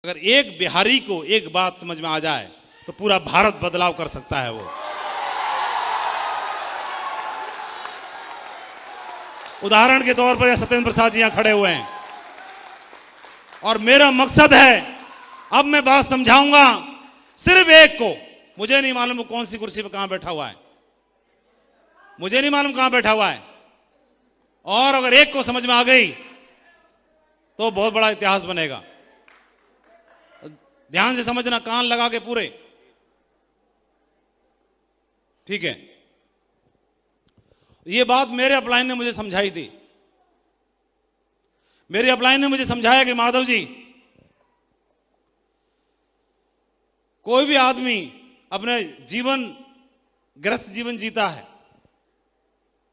अगर एक बिहारी को एक बात समझ में आ जाए तो पूरा भारत बदलाव कर सकता है। वो उदाहरण के तौर पर सत्येंद्र प्रसाद जी यहां खड़े हुए हैं और मेरा मकसद है, अब मैं बात समझाऊंगा सिर्फ एक को। मुझे नहीं मालूम वो कौन सी कुर्सी पर कहां बैठा हुआ है, मुझे नहीं मालूम कहां बैठा हुआ है, और अगर एक को समझ में आ गई तो बहुत बड़ा इतिहास बनेगा। ध्यान से समझना, कान लगा के पूरे, ठीक है। यह बात मेरे अपलाइन ने मुझे समझाई थी। मेरे अपलाइन ने मुझे समझाया कि माधव जी, कोई भी आदमी अपने जीवन, ग्रस्त जीवन जीता है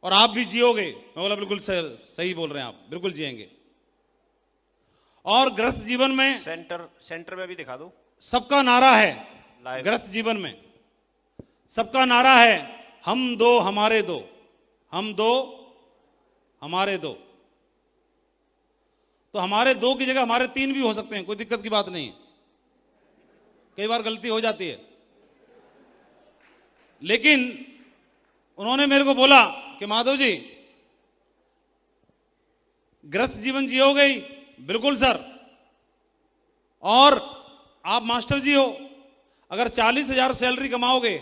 और आप भी जियोगे। मैं बोला बिल्कुल सही बोल रहे हैं आप, बिल्कुल जिएंगे। और ग्रस्त जीवन में सेंटर में भी दिखा दो। सबका नारा है, ग्रस्त जीवन में सबका नारा है, हम दो हमारे दो, हम दो हमारे दो। तो हमारे दो की जगह हमारे तीन भी हो सकते हैं, कोई दिक्कत की बात नहीं है। कई बार गलती हो जाती है, लेकिन उन्होंने मेरे को बोला कि माधव जी, ग्रस्त जीवन जियोगे ही? बिल्कुल सर। और आप मास्टर जी हो, अगर 40,000 सैलरी कमाओगे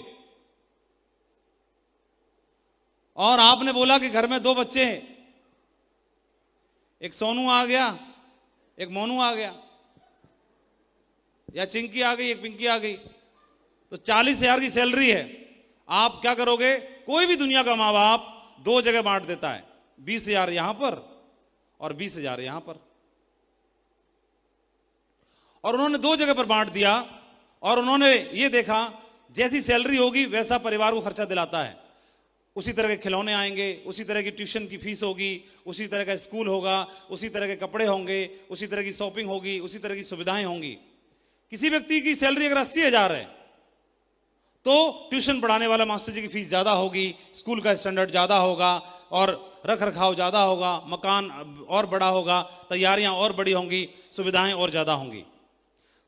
और आपने बोला कि घर में 2 बच्चे हैं, एक सोनू आ गया, एक मोनू आ गया, या चिंकी आ गई, एक पिंकी आ गई, तो 40,000 की सैलरी है। आप क्या करोगे? कोई भी दुनिया का मां बाप 2 जगह बांट देता है, 20,000 यहां पर और 20,000 यहां पर। और उन्होंने 2 जगह पर बांट दिया और उन्होंने ये देखा जैसी सैलरी होगी वैसा परिवार को खर्चा दिलाता है। उसी तरह के खिलौने आएंगे, उसी तरह की ट्यूशन की फीस होगी, उसी तरह का स्कूल होगा, उसी तरह के कपड़े होंगे, उसी तरह की शॉपिंग होगी, उसी तरह की सुविधाएं होंगी। किसी व्यक्ति की सैलरी अगर 80,000 है तो ट्यूशन पढ़ाने वाला मास्टर जी की फीस ज्यादा होगी, स्कूल का स्टैंडर्ड ज्यादा होगा और रख रखाव ज्यादा होगा, मकान और बड़ा होगा, तैयारियां और बड़ी होंगी, सुविधाएं और ज्यादा होंगी।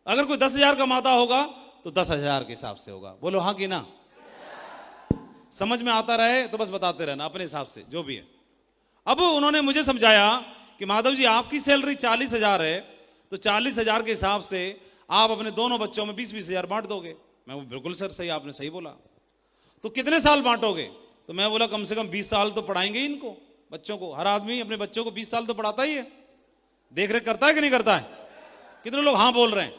अगर कोई 10,000 कमाता होगा तो 10,000 के हिसाब से होगा। बोलो हाँ कि ना? समझ में आता रहे तो बस बताते रहना अपने हिसाब से जो भी है। अब उन्होंने मुझे समझाया कि माधव जी, आपकी सैलरी 40,000 है तो 40,000 के हिसाब से आप अपने दोनों बच्चों में 20-20,000 बांट दोगे। मैं बिल्कुल सर सही, आपने सही बोला। तो कितने साल बांटोगे? तो मैं बोला कम से कम 20 साल तो पढ़ाएंगे इनको, बच्चों को। हर आदमी अपने बच्चों को 20 साल तो पढ़ाता ही है, देख रेख करता है कि नहीं करता है? कितने लोग हाँ बोल रहे हैं?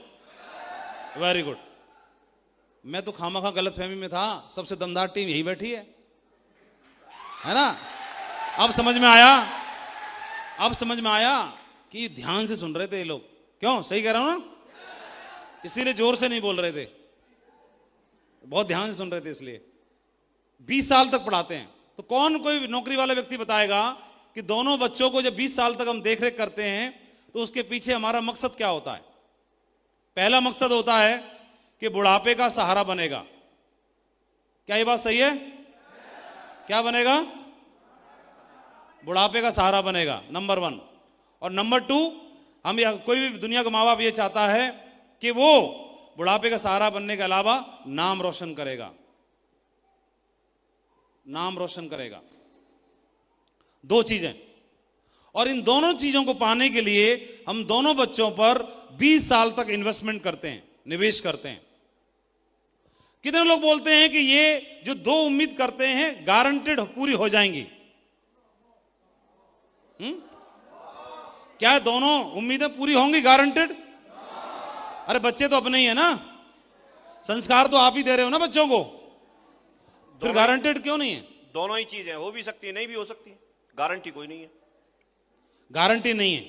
Very good. मैं तो खामखा गलत फहमी में था, सबसे दमदार टीम यही बैठी है ना? अब समझ में आया, अब समझ में आया कि ध्यान से सुन रहे थे ये लोग। क्यों? सही कह रहा हूं ना? इसीलिए जोर से नहीं बोल रहे थे, बहुत ध्यान से सुन रहे थे। इसलिए 20 साल तक पढ़ाते हैं। तो कौन कोई नौकरी वाला व्यक्ति बताएगा कि दोनों बच्चों को जब 20 साल तक हम देखरेख करते हैं तो उसके पीछे हमारा मकसद क्या होता है? पहला मकसद होता है कि बुढ़ापे का सहारा बनेगा। क्या ये बात सही है? क्या बनेगा? बुढ़ापे का सहारा बनेगा, नंबर 1। और नंबर 2, हम कोई भी दुनिया का माँ बाप ये चाहता है कि वो बुढ़ापे का सहारा बनने के अलावा नाम रोशन करेगा, नाम रोशन करेगा। 2 चीजें। और इन दोनों चीजों को पाने के लिए हम दोनों बच्चों पर 20 साल तक इन्वेस्टमेंट करते हैं, निवेश करते हैं। कितने लोग बोलते हैं कि ये जो 2 उम्मीद करते हैं गारंटेड पूरी हो जाएंगी? क्या दोनों उम्मीदें पूरी होंगी गारंटेड? अरे बच्चे तो अपने ही है ना, संस्कार तो आप ही दे रहे हो ना बच्चों को, फिर गारंटेड क्यों नहीं है? दोनों ही चीजें हो भी सकती है, नहीं भी हो सकती, गारंटी कोई नहीं है। गारंटी नहीं है?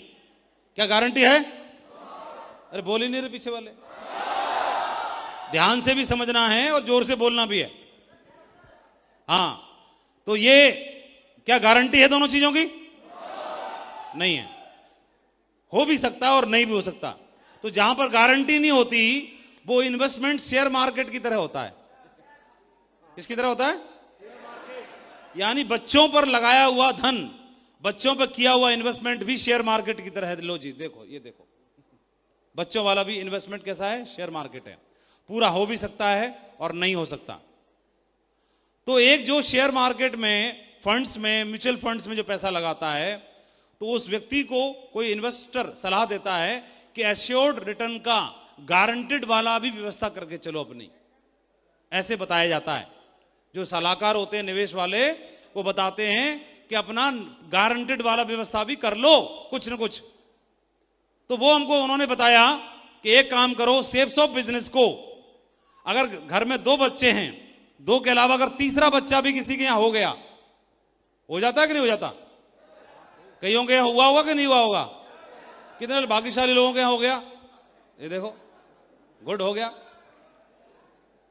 क्या गारंटी है? अरे बोल ही नहीं रहे पीछे वाले। ध्यान से भी समझना है और जोर से बोलना भी है। हाँ, तो ये क्या गारंटी है दोनों चीजों की? नहीं है। हो भी सकता है और नहीं भी हो सकता। तो जहां पर गारंटी नहीं होती वो इन्वेस्टमेंट शेयर मार्केट की तरह होता है। किसकी तरह होता है? यानी बच्चों पर लगाया हुआ धन, बच्चों पर किया हुआ इन्वेस्टमेंट भी शेयर मार्केट की तरह है। लो जी देखो, ये देखो, बच्चों वाला भी इन्वेस्टमेंट कैसा है? शेयर मार्केट है। पूरा हो भी सकता है और नहीं हो सकता। तो एक जो शेयर मार्केट में, फंड्स में, म्यूचुअल फंड्स में जो पैसा लगाता है, तो उस व्यक्ति को कोई इन्वेस्टर सलाह देता है कि एश्योर्ड रिटर्न का गारंटेड वाला भी व्यवस्था करके चलो अपनी, ऐसे बताया जाता है। जो सलाहकार होते हैं निवेश वाले, वो बताते हैं कि अपना गारंटेड वाला व्यवस्था भी कर लो कुछ न कुछ। तो वो हमको उन्होंने बताया कि एक काम करो, सेफ्स ऑफ बिजनेस को, अगर घर में 2 बच्चे हैं, 2 के अलावा अगर तीसरा बच्चा भी किसी के यहां हो गया, हो जाता है कि नहीं हो जाता? कईयों के यहां हुआ होगा कि नहीं हुआ होगा? कितने भाग्यशाली लोगों के यहां हो गया? ये देखो, गुड, हो गया।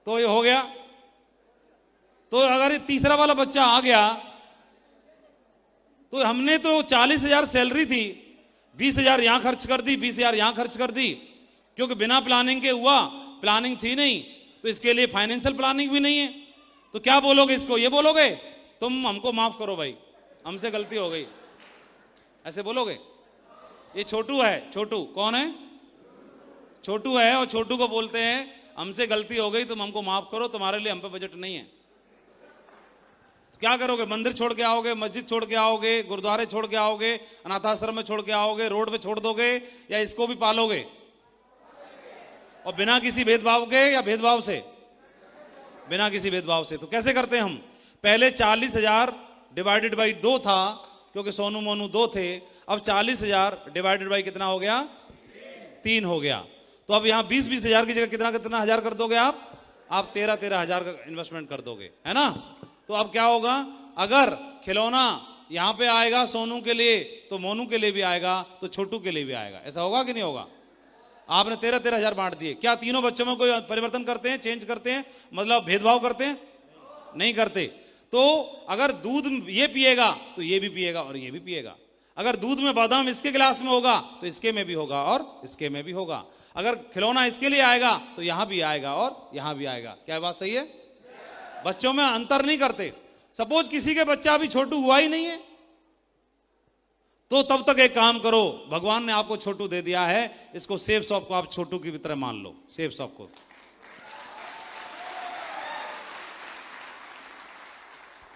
तो ये हो गया। तो अगर ये तीसरा वाला बच्चा आ गया, तो हमने तो 40,000 सैलरी थी, 20,000 यहां खर्च कर दी, 20,000 यहां खर्च कर दी, क्योंकि बिना प्लानिंग के हुआ, प्लानिंग थी नहीं, तो इसके लिए फाइनेंशियल प्लानिंग भी नहीं है। तो क्या बोलोगे इसको? ये बोलोगे तुम हमको माफ करो भाई, हमसे गलती हो गई, ऐसे बोलोगे? ये छोटू है। छोटू कौन है? छोटू है। और छोटू को बोलते हैं हमसे गलती हो गई, तुम हमको माफ करो, तुम्हारे लिए हम पे बजट नहीं है। क्या करोगे? मंदिर छोड़ के आओगे, मस्जिद छोड़ के आओगे, गुरुद्वारे छोड़ के आओगे, अनाथाश्रम में छोड़ के आओगे, रोड पे छोड़ दोगे, या इसको भी पालोगे? और बिना किसी भेदभाव के या भेदभाव से? बिना किसी भेदभाव से। तो कैसे करते हैं हम? पहले 40,000 डिवाइडेड बाई 2 था, क्योंकि सोनू मोनू 2 थे। अब 40,000 डिवाइडेड बाई कितना हो गया? 3 हो गया। तो अब यहां 20,000 की जगह कितना कितना हजार कर दोगे आप 13,000 का इन्वेस्टमेंट कर दोगे, है ना? तो अब क्या होगा? अगर खिलौना यहां पे आएगा सोनू के लिए, तो मोनू के लिए भी आएगा, तो छोटू के लिए भी आएगा। ऐसा होगा कि नहीं होगा? आपने 13,000 बांट दिए। क्या तीनों बच्चों में कोई परिवर्तन करते हैं, चेंज करते हैं, मतलब भेदभाव करते हैं? नहीं करते। तो अगर दूध ये पिएगा तो ये भी पिएगा और ये भी पिएगा। अगर दूध में बादाम इसके गिलास में होगा तो इसके में भी होगा और इसके में भी होगा। अगर खिलौना इसके लिए आएगा तो यहां भी आएगा और यहां भी आएगा। क्या बात सही है? बच्चों में अंतर नहीं करते। सपोज किसी के बच्चा अभी छोटू हुआ ही नहीं है, तो तब तक एक काम करो, भगवान ने आपको छोटू दे दिया है, इसको सेफ शॉप को आप छोटू की तरह मान लो। सेफ शॉप को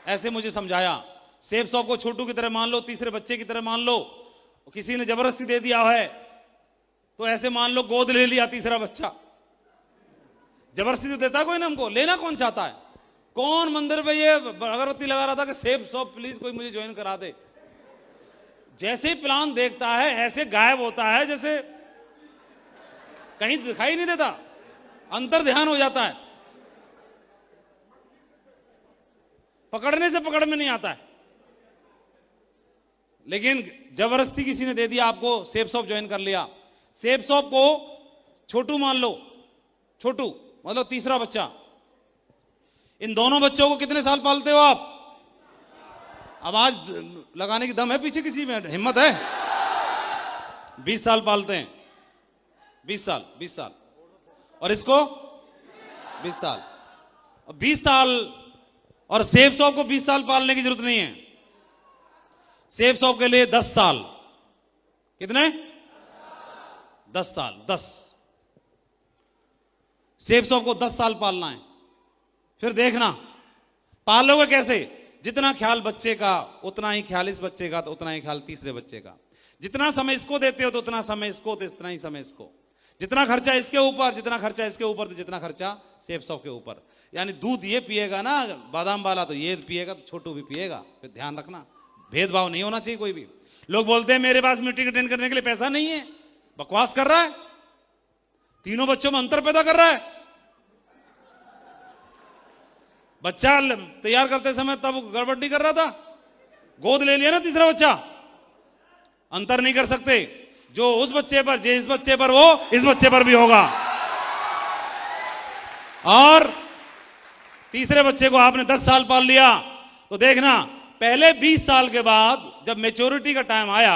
ऐसे मुझे समझाया, सेफ शॉप को छोटू की तरह मान लो, तीसरे बच्चे की तरह मान लो। किसी ने जबरदस्ती दे दिया है तो ऐसे मान लो गोद ले लिया तीसरा बच्चा। जबरदस्ती तो देता कोई ना, हमको लेना कौन चाहता है? कौन मंदिर पे ये अगरबत्ती लगा रहा था कि सेफ शॉप प्लीज कोई मुझे ज्वाइन करा दे? जैसे ही प्लान देखता है ऐसे गायब होता है, जैसे कहीं दिखाई नहीं देता, अंतर ध्यान हो जाता है, पकड़ने से पकड़ में नहीं आता है। लेकिन जबरदस्ती किसी ने दे दिया आपको, सेफ शॉप ज्वाइन कर लिया। सेफ शॉप को छोटू मान लो, छोटू मतलब तीसरा बच्चा। इन दोनों बच्चों को कितने साल पालते हो आप? आवाज लगाने की दम है पीछे किसी में? हिम्मत है? 20 साल पालते हैं। 20 साल और इसको 20 साल। 20 साल और सेफ शॉप को 20 साल पालने की जरूरत नहीं है। सेफ शॉप के लिए 10 साल। कितने? 10 साल। 10 सेफ शॉप को 10 साल पालना है। फिर देखना पालोगे कैसे। जितना ख्याल बच्चे का उतना ही ख्याल इस बच्चे का, तो उतना ही ख्याल तीसरे बच्चे का। जितना समय इसको देते हो तो उतना समय इसको, तो इतना ही समय इसको। जितना खर्चा इसके ऊपर, जितना खर्चा इसके ऊपर, तो जितना खर्चा सेफ शॉप के ऊपर। यानी दूध ये पिएगा ना बादाम वाला, तो ये पिएगा तो छोटू भी पिएगा। फिर ध्यान रखना, भेदभाव नहीं होना चाहिए कोई भी। लोग बोलते हैं मेरे पास मीटिंग अटेंड करने के लिए पैसा नहीं है, बकवास कर रहा है। तीनों बच्चों में अंतर पैदा कर रहा है। बच्चा तैयार करते समय तब गड़बड़ नहीं कर रहा था, गोद ले लिया ना तीसरा बच्चा। अंतर नहीं कर सकते। जो उस बच्चे पर, जो इस बच्चे पर, वो इस बच्चे पर भी होगा। और तीसरे बच्चे को आपने 10 साल पाल लिया, तो देखना पहले 20 साल के बाद जब मैच्योरिटी का टाइम आया,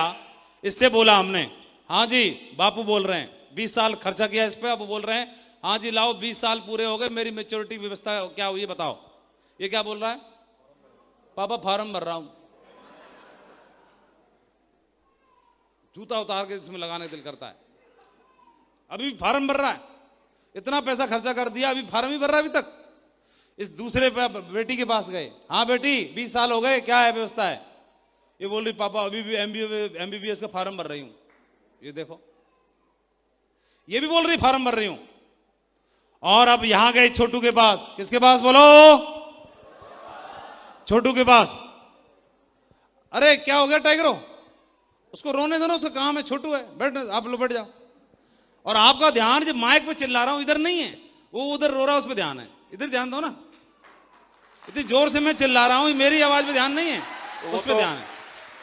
इससे बोला हमने, हाँ जी बापू बोल रहे हैं 20 साल खर्चा किया इस पे, अब बोल रहे हैं हाँ जी लाओ 20 साल पूरे हो गए, मेरी मैच्योरिटी व्यवस्था क्या हुई बताओ। ये क्या बोल रहा है? पापा फॉर्म भर रहा हूं। जूता उतार के इसमें लगाने दिल करता है। अभी भी फार्म भर रहा है, इतना पैसा खर्चा कर दिया, अभी फार्म ही भर रहा है अभी तक। इस दूसरे बेटी के पास गए, हाँ बेटी 20 साल हो गए, क्या है व्यवस्था है? ये बोल रही पापा अभी भी MBBS का फार्म भर रही हूं। ये देखो, ये भी बोल रही फार्म भर रही हूं। और अब यहां गए छोटू के पास, किसके पास बोलो? छोटू के पास। अरे क्या हो गया टाइगरो? उसको रोने दो ना, उसका काम है, छोटू है, बैठ, आप लोग बैठ जाओ। और आपका ध्यान जब माइक पे चिल्ला रहा हूं इधर नहीं है, वो उधर रो रहा है, उस पर ध्यान है। इधर ध्यान दो ना, इतनी जोर से मैं चिल्ला रहा हूं, मेरी आवाज पे ध्यान नहीं है, उस पर ध्यान है।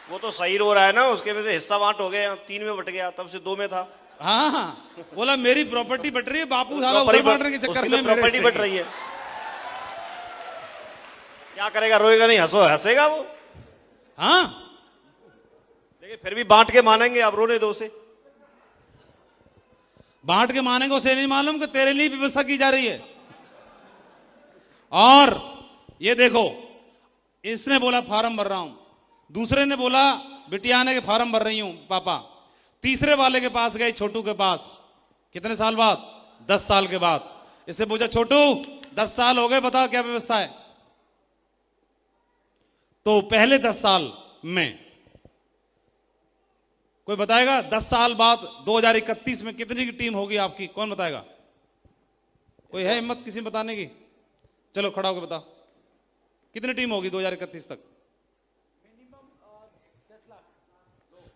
वो तो सही रो रहा है ना, उसके में से हिस्सा बांट हो गया, 3 में बट गया, तब से 2 में था। हाँ, बोला मेरी प्रॉपर्टी बट रही है, बापू साला उधर बांटने के चक्कर में प्रॉपर्टी बट रही है। क्या करेगा, रोएगा नहीं, हंसेगा वो। हाँ, लेकिन फिर भी बांट के मानेंगे, आप रोने दो उसे। बांट के मानेंगे, उसे नहीं मालूम कि तेरे लिए व्यवस्था की जा रही है। और ये देखो, इसने बोला फार्म भर रहा हूं, दूसरे ने बोला बिटिया ने के फार्म भर रही हूं पापा। तीसरे वाले के पास गए, छोटू के पास। कितने साल बाद? 10 साल के बाद। इससे पूछा, छोटू 10 साल हो गए, बता क्या व्यवस्था है? तो पहले 10 साल में कोई बताएगा 10 साल बाद 2031 में कितनी की टीम होगी आपकी? कौन बताएगा? कोई है हिम्मत किसी बताने की? चलो खड़ा होकर बताओ, कितनी टीम होगी 2031 तक?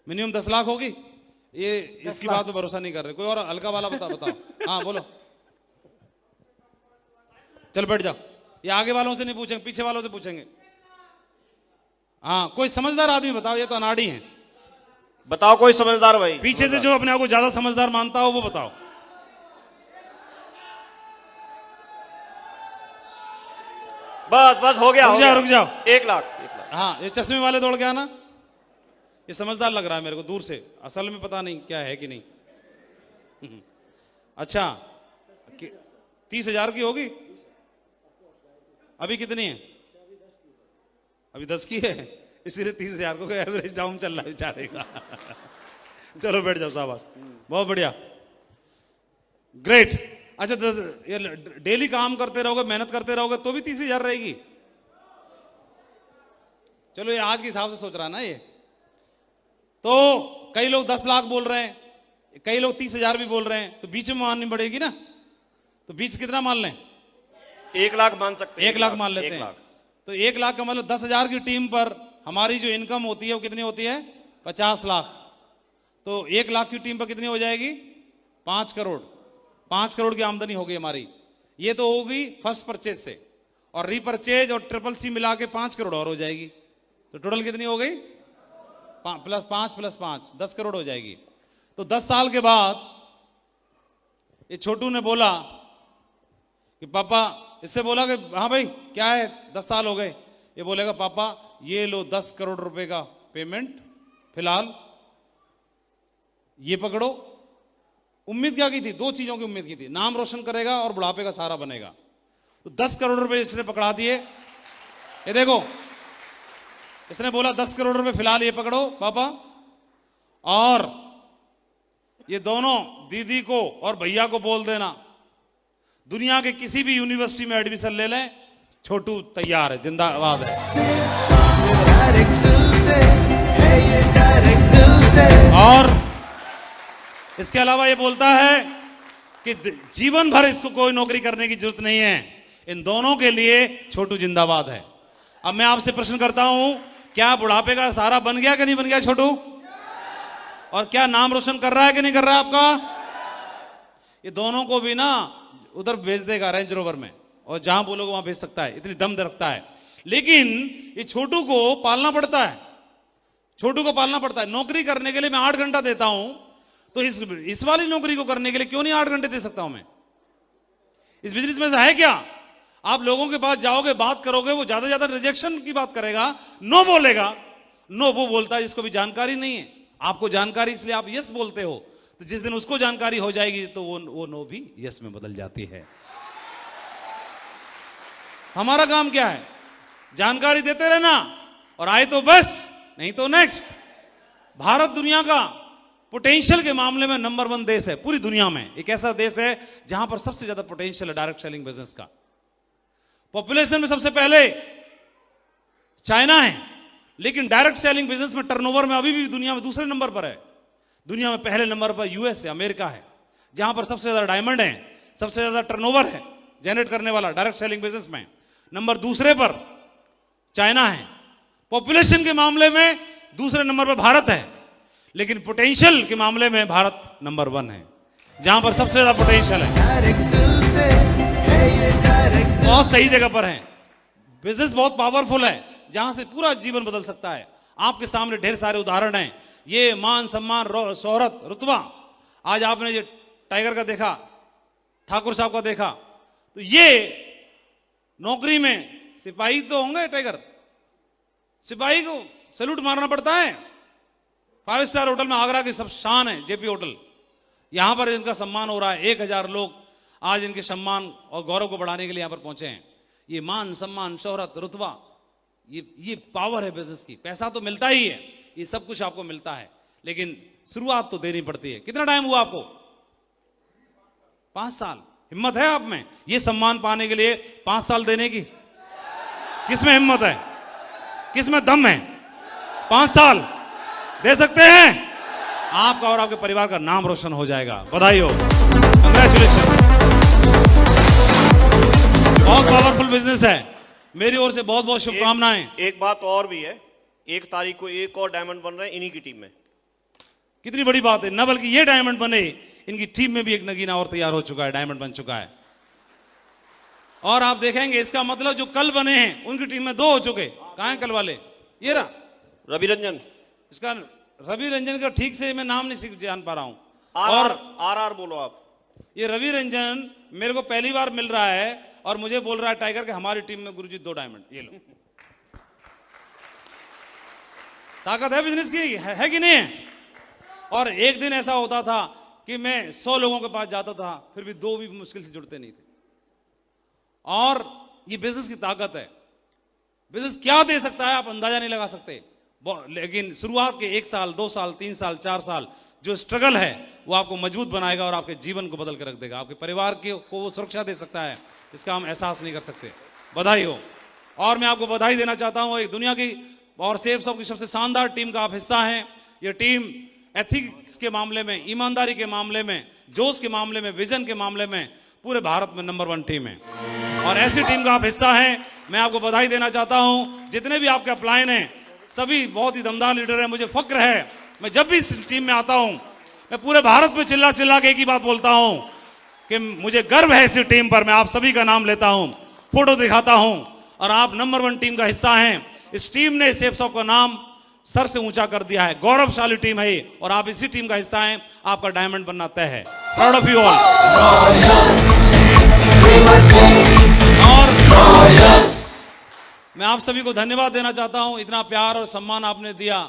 मिनिमम 10 लाख होगी। ये इसकी बात पे भरोसा नहीं कर रहे। कोई और हल्का वाला बताओ। हाँ बोलो, चल बैठ जाओ। ये आगे वालों से नहीं पूछेंगे, पीछे वालों से पूछेंगे। हाँ, कोई समझदार आदमी बताओ, ये तो अनाड़ी है। बताओ कोई समझदार भाई, पीछे से जो अपने आप को ज्यादा समझदार मानता हो वो बताओ। बस हो गया, रुक जाओ। 1 लाख। हाँ, ये चश्मे वाले दौड़ गया ना, ये समझदार लग रहा है मेरे को दूर से, असल में पता नहीं क्या है कि नहीं। अच्छा, 30,000 की होगी? अभी कितनी है? अभी 10 की है, इसीलिए 30,000 को एवरेज डाउन चल रहा है बेचारे का। चलो बैठ जाओ, शाबाश, बहुत बढ़िया, ग्रेट। अच्छा, ये डेली काम करते रहोगे, मेहनत करते रहोगे तो भी 30,000 रहेगी? चलो, ये आज के हिसाब से सोच रहा है ना ये। तो कई लोग 10 लाख बोल रहे हैं, कई लोग 30,000 भी बोल रहे हैं, तो बीच में माननी पड़ेगी ना। तो बीच कितना मान लें? 1 लाख मान सकते हैं। 1 लाख मान लेते हैं। तो 1 लाख का मतलब 10,000 की टीम पर हमारी जो इनकम होती है वो कितनी होती है? 50 लाख। तो 1 लाख की टीम पर कितनी हो जाएगी? 5 करोड़। 5 करोड़ की आमदनी होगी हमारी। ये तो होगी फर्स्ट परचेज से, और रीपरचेज और CCC मिला के 5 करोड़ और हो जाएगी। तो टोटल कितनी हो गई? +5 + 5 10 करोड़ हो जाएगी। तो 10 साल के बाद ये छोटू ने बोला कि पापा, इससे बोला कि हाँ भाई क्या है, 10 साल हो गए। ये बोलेगा पापा ये लो 10 करोड़ रुपए का पेमेंट, फिलहाल ये पकड़ो। उम्मीद क्या की थी? 2 चीजों की उम्मीद की थी, नाम रोशन करेगा और बुढ़ापे का सहारा बनेगा। तो 10 करोड़ रुपए इसने पकड़ा दिए। ये देखो, इसने बोला 10 करोड़ रुपए फिलहाल ये पकड़ो पापा, और ये दोनों दीदी को और भैया को बोल देना दुनिया के किसी भी यूनिवर्सिटी में एडमिशन ले लें, छोटू तैयार है, जिंदाबाद है। और इसके अलावा ये बोलता है कि जीवन भर इसको कोई नौकरी करने की जरूरत नहीं है, इन दोनों के लिए छोटू जिंदाबाद है। अब मैं आपसे प्रश्न करता हूं, क्या बुढ़ापे का सहारा बन गया कि नहीं बन गया छोटू? और क्या नाम रोशन कर रहा है कि नहीं कर रहा है आपका? ये दोनों को भी ना उधर भेज देगा रेंज रोवर में, और जहां बोलोगे वहां भेज सकता है, इतनी दम रखता है। लेकिन ये छोटू को पालना पड़ता है, छोटू को पालना पड़ता है। नौकरी करने के लिए मैं 8 घंटा देता हूं, तो इस वाली नौकरी को करने के लिए क्यों नहीं 8 घंटे दे सकता हूं मैं? इस बिजनेस में है क्या? आप लोगों के पास जाओगे, बात करोगे, वो ज्यादा ज्यादा रिजेक्शन की बात करेगा, नो बोलेगा। नो वो बोलता है जिसको भी जानकारी नहीं है। आपको जानकारी इसलिए आप यस बोलते हो, तो जिस दिन उसको जानकारी हो जाएगी तो वो नो भी यस में बदल जाती है। हमारा काम क्या है? जानकारी देते रहना, और आए तो बस, नहीं तो नेक्स्ट। भारत दुनिया का पोटेंशियल के मामले में नंबर 1 देश है पूरी दुनिया में। एक ऐसा देश है जहां पर सबसे ज्यादा पोटेंशियल है डायरेक्ट सेलिंग बिजनेस का। पॉपुलेशन में सबसे पहले चाइना है, लेकिन डायरेक्ट सेलिंग बिजनेस में टर्नओवर में अभी भी दुनिया में दूसरे नंबर पर है। दुनिया में पहले नंबर पर यूएस है, अमेरिका है, जहां पर सबसे ज्यादा डायमंड है, सबसे ज्यादा टर्नओवर है जनरेट करने वाला डायरेक्ट सेलिंग बिजनेस में। नंबर दूसरे पर चाइना है। पॉपुलेशन के मामले में दूसरे नंबर पर भारत है, लेकिन पोटेंशियल के मामले में भारत नंबर 1 है, जहां पर सबसे ज्यादा पोटेंशियल है। बहुत सही जगह पर है। बिजनेस बहुत पावरफुल है, जहां से पूरा जीवन बदल सकता है। आपके सामने ढेर सारे उदाहरण हैं। ये मान सम्मान शोहरत रुतबा, आज आपने ये टाइगर का देखा, ठाकुर साहब का देखा, तो ये नौकरी में सिपाही तो होंगे। टाइगर सिपाही को सैल्यूट मारना पड़ता है। 5 स्टार होटल में आगरा की सब शान है जेपी होटल, यहां पर इनका सम्मान हो रहा है। 1000 लोग आज इनके सम्मान और गौरव को बढ़ाने के लिए यहां पर पहुंचे हैं। ये मान सम्मान शोहरत रुतबा, ये पावर है बिजनेस की। पैसा तो मिलता ही है, ये सब कुछ आपको मिलता है, लेकिन शुरुआत तो देनी पड़ती है। कितना टाइम हुआ आपको? 5 साल। हिम्मत है आप में ये सम्मान पाने के लिए 5 साल देने की? किसमें हिम्मत है, किसमें दम है? 5 साल दे सकते हैं? आपका और आपके परिवार का नाम रोशन हो जाएगा। बधाई हो, कंग्रेचुलेशन। बहुत पावरफुल बिजनेस है। मेरी ओर से बहुत बहुत शुभकामनाएं। एक बात और भी है, 1 तारीख को एक और डायमंड बन रहे हैं इन्हीं की टीम में। कितनी बड़ी बात है। न बल्कि ये डायमंड बने, इनकी टीम में भी एक नगीना और तैयार हो चुका है, डायमंड बन चुका है। और आप देखेंगे इसका मतलब जो कल बने हैं उनकी टीम में 2 हो चुके। कहां हैं कल वाले? ये रहा रवि रंजन। इसका रवि रंजन का ठीक से मैं नाम नहीं जान पा रहा हूं। आर बोलो आप। ये रवि रंजन मेरे को पहली बार मिल रहा है और मुझे बोल रहा है टाइगर के हमारी टीम में गुरुजी 2 डायमंड। ये लो, ताकत है बिजनेस की, है कि नहीं है? और एक दिन ऐसा होता था कि मैं 100 लोगों के पास जाता था, फिर भी 2 भी मुश्किल से जुड़ते नहीं थे। और ये बिजनेस की ताकत है। बिजनेस क्या दे सकता है आप अंदाजा नहीं लगा सकते, लेकिन शुरुआत के 1 साल 2 साल 3 साल 4 साल जो स्ट्रगल है वो आपको मजबूत बनाएगा और आपके जीवन को बदल कर रख देगा। आपके परिवार को वो सुरक्षा दे सकता है, इसका हम एहसास नहीं कर सकते। बधाई हो। और मैं आपको बधाई देना चाहता हूं, एक दुनिया की और सेफ सब की सबसे शानदार टीम का आप हिस्सा हैं। ये टीम एथिक्स के मामले में, ईमानदारी के मामले में, जोश के मामले में, विजन के मामले में पूरे भारत में नंबर 1 टीम है और ऐसी टीम का आप हिस्सा हैं। मैं आपको बधाई देना चाहता हूं। जितने भी आपके अपलाइन हैं सभी बहुत ही दमदार लीडर हैं। मुझे फक्र है, मैं जब भी इस टीम में आता हूं मैं पूरे भारत में चिल्ला चिल्ला के एक ही बात बोलता हूं कि मुझे गर्व है इस टीम पर। मैं आप सभी का नाम लेता हूं, फोटो दिखाता हूं और आप नंबर 1 टीम का हिस्सा हैं। इस टीम ने सेफ शॉप का नाम सर से ऊंचा कर दिया है। गौरवशाली टीम है ये और आप इसी टीम का हिस्सा हैं। आपका डायमंड बनना तय है। Proud of you all. और मैं आप सभी को धन्यवाद देना चाहता हूं, इतना प्यार और सम्मान आपने दिया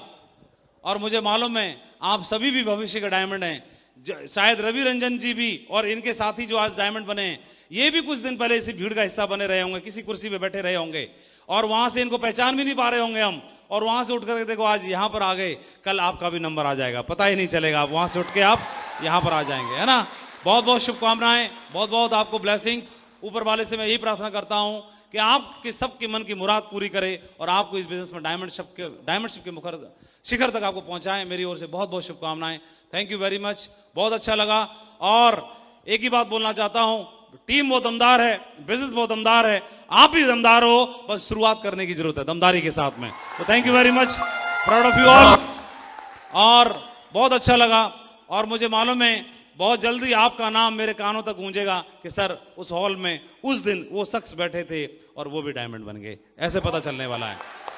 और मुझे मालूम है आप सभी भी भविष्य के डायमंड हैं। शायद रवि रंजन जी भी और इनके साथी जो आज डायमंड बने हैं ये भी कुछ दिन पहले इसी भीड़ का हिस्सा बने रहे होंगे, किसी कुर्सी पे बैठे रहे होंगे और वहां से इनको पहचान भी नहीं पा रहे होंगे हम, और वहां से उठ करके देखो आज यहां पर आ गए। कल आपका भी नंबर आ जाएगा, पता ही नहीं चलेगा, आप वहां से उठ के आप यहां पर आ जाएंगे, है ना। बहुत बहुत शुभकामनाएं, बहुत बहुत आपको ब्लेसिंग्स। ऊपर वाले से मैं यही प्रार्थना करता हूं कि आपके सबके मन की मुराद पूरी करे और आपको इस बिजनेस में डायमंडशिप के मुखर शिखर तक आपको पहुंचाएं। मेरी ओर से बहुत बहुत शुभकामनाएं। थैंक यू वेरी मच, बहुत अच्छा लगा। और एक ही बात बोलना चाहता हूं, टीम बहुत दमदार है, बिजनेस बहुत दमदार है, आप भी दमदार हो, बस शुरुआत करने की जरूरत है दमदारी के साथ में। तो thank you very much, proud of you all. और बहुत अच्छा लगा और मुझे मालूम है बहुत जल्दी आपका नाम मेरे कानों तक गूंजेगा कि सर उस हॉल में उस दिन वो शख्स बैठे थे और वो भी डायमंड बन गए, ऐसे पता चलने वाला है।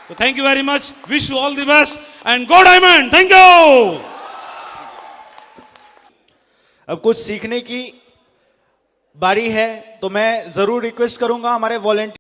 तो thank you very much, wish you all the best and go diamond. Thank you. अब कुछ सीखने की बारी है तो मैं जरूर रिक्वेस्ट करूंगा हमारे वॉलंटियर